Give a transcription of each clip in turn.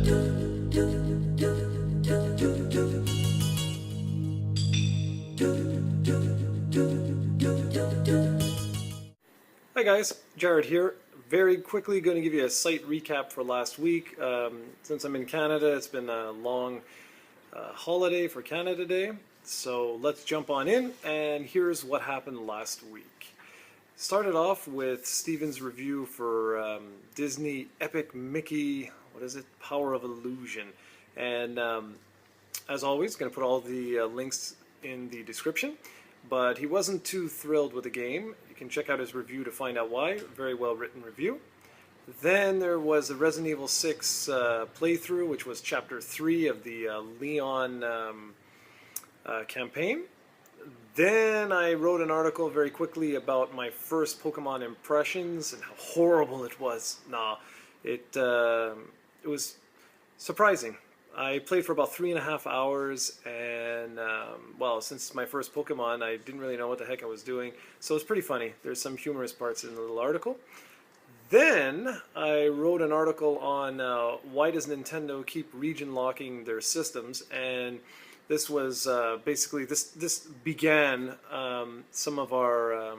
Hi guys, Jared here. Very quickly going to give you a site recap for last week. Since I'm in Canada, it's been a long holiday for Canada Day. So let's jump on in, and here's what happened last week. Started off with Steven's review for Disney Epic Mickey, what is it? Power of Illusion. And as always, going to put all the links in the description. But he wasn't too thrilled with the game. You can check out his review to find out why. Very well written review. Then there was a Resident Evil 6 playthrough, which was Chapter 3 of the Leon campaign. Then I wrote an article very quickly about my first Pokemon impressions and how horrible it was. It was surprising. I played for about 3.5 hours, and well, since my first Pokemon, I didn't really know what the heck I was doing, so it's pretty funny. There's some humorous parts in the little article. Then I wrote an article on why does Nintendo keep region locking their systems, and this was basically, this began some of our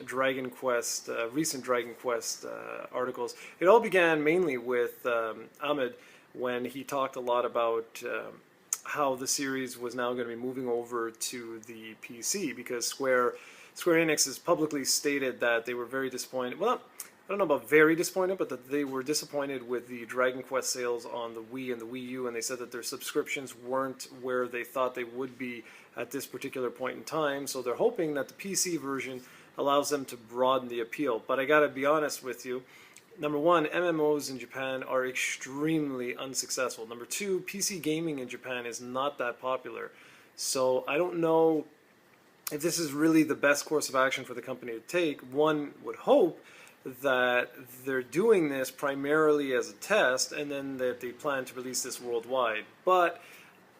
Dragon Quest, recent Dragon Quest articles. It all began mainly with Ahmed, when he talked a lot about how the series was now going to be moving over to the PC, because Square Enix has publicly stated that they were very disappointed. Well, I don't know about very disappointed, but that they were disappointed with the Dragon Quest sales on the Wii and the Wii U, and they said that their subscriptions weren't where they thought they would be at this particular point in time. So they're hoping that the PC version allows them to broaden the appeal. But I gotta be honest with you, number one, MMOs in Japan are extremely unsuccessful. Number two, PC gaming in Japan is not that popular. So I don't know if this is really the best course of action for the company to take. One would hope that they're doing this primarily as a test, and then that they plan to release this worldwide. But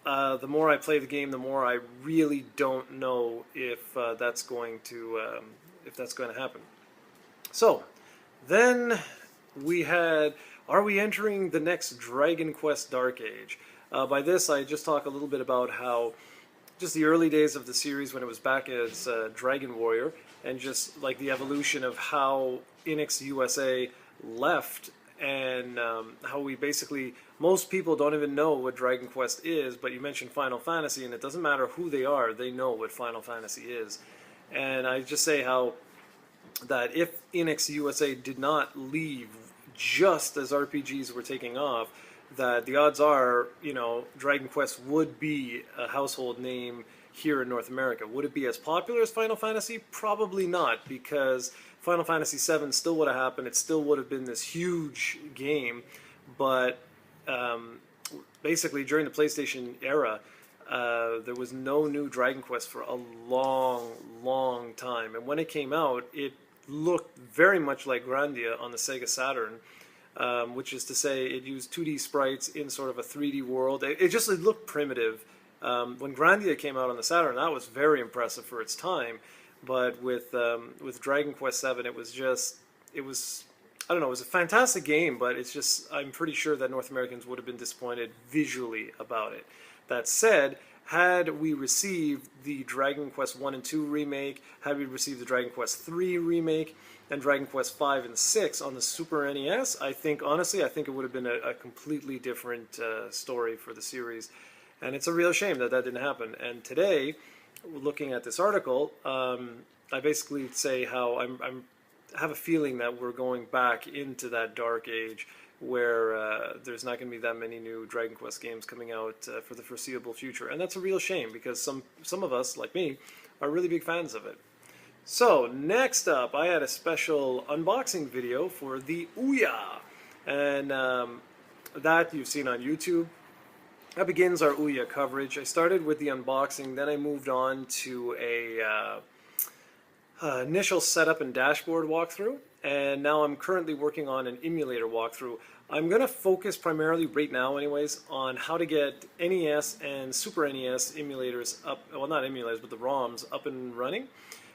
the more I play the game, the more I really don't know if that's going to happen. So then we had, are we entering the next Dragon Quest Dark Age? By this, I just talk a little bit about how just the early days of the series when it was back as Dragon Warrior, and just like the evolution of how Enix USA left, and how we basically, most people don't even know what Dragon Quest is, but you mentioned Final Fantasy, and it doesn't matter who they are, they know what Final Fantasy is. And I just say how that if Enix USA did not leave just as RPGs were taking off, that the odds are, you know, Dragon Quest would be a household name here in North America. Would it be as popular as Final Fantasy? Probably not, because Final Fantasy VII still would have happened. It still would have been this huge game, but basically during the PlayStation era, there was no new Dragon Quest for a long time. And when it came out, it looked very much like Grandia on the Sega Saturn, which is to say it used 2D sprites in sort of a 3D world. It looked primitive. When Grandia came out on the Saturn, that was very impressive for its time. But with Dragon Quest VII, it was I don't know, it was a fantastic game, but it's just, I'm pretty sure that North Americans would have been disappointed visually about it. That said, had we received the Dragon Quest 1 and 2 remake, had we received the Dragon Quest 3 remake, and Dragon Quest 5 and 6 on the Super NES, I think, honestly, I think it would have been a completely different story for the series. And it's a real shame that that didn't happen. And today, looking at this article, I basically say how I have a feeling that we're going back into that dark age where there's not going to be that many new Dragon Quest games coming out for the foreseeable future. And that's a real shame, because some of us, like me, are really big fans of it. So, next up, I had a special unboxing video for the OUYA. And that you've seen on YouTube. That begins our OUYA coverage. I started with the unboxing, then I moved on to a initial setup and dashboard walkthrough, and now I'm currently working on an emulator walkthrough. I'm going to focus primarily right now anyways on how to get NES and Super NES emulators up, well not emulators but the ROMs up and running.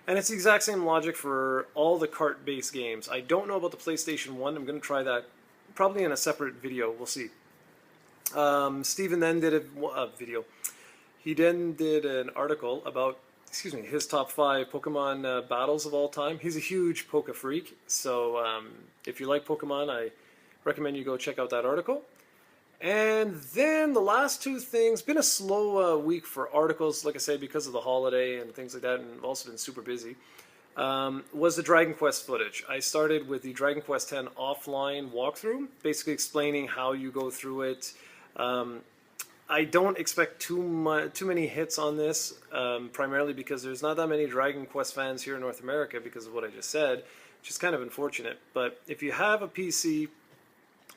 And it's the exact same logic for all the cart-based games. I don't know about the PlayStation 1, I'm going to try that probably in a separate video, we'll see. Steven then did a video. He then did an article about, excuse me, his top 5 Pokemon battles of all time. He's a huge Poke freak, so if you like Pokemon, I recommend you go check out that article. And then the last 2 things, been a slow week for articles, like I say, because of the holiday and things like that, and I've also been super busy, was the Dragon Quest footage. I started with the Dragon Quest X offline walkthrough, basically explaining how you go through it. I don't expect too many hits on this, primarily because there's not that many Dragon Quest fans here in North America because of what I just said, which is kind of unfortunate. But if you have a PC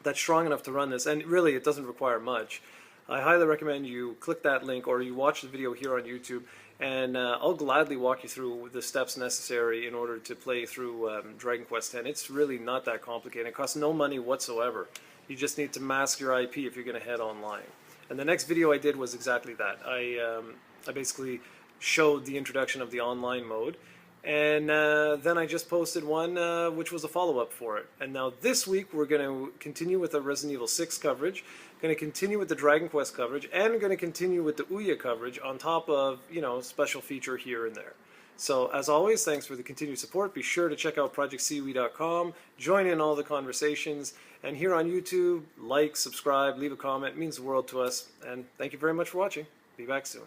that's strong enough to run this, and really it doesn't require much, I highly recommend you click that link or you watch the video here on YouTube, and I'll gladly walk you through the steps necessary in order to play through Dragon Quest X. It's really not that complicated. It costs no money whatsoever. You just need to mask your IP if you're going to head online. And the next video I did was exactly that. I basically showed the introduction of the online mode, and then I just posted one which was a follow-up for it. And now this week we're going to continue with the Resident Evil 6 coverage, going to continue with the Dragon Quest coverage, and going to continue with the OUYA coverage on top of, you know, special feature here and there. So as always, thanks for the continued support. Be sure to check out projectcouya.com, join in all the conversations, and here on YouTube, like, subscribe, leave a comment. It means the world to us. And thank you very much for watching. Be back soon.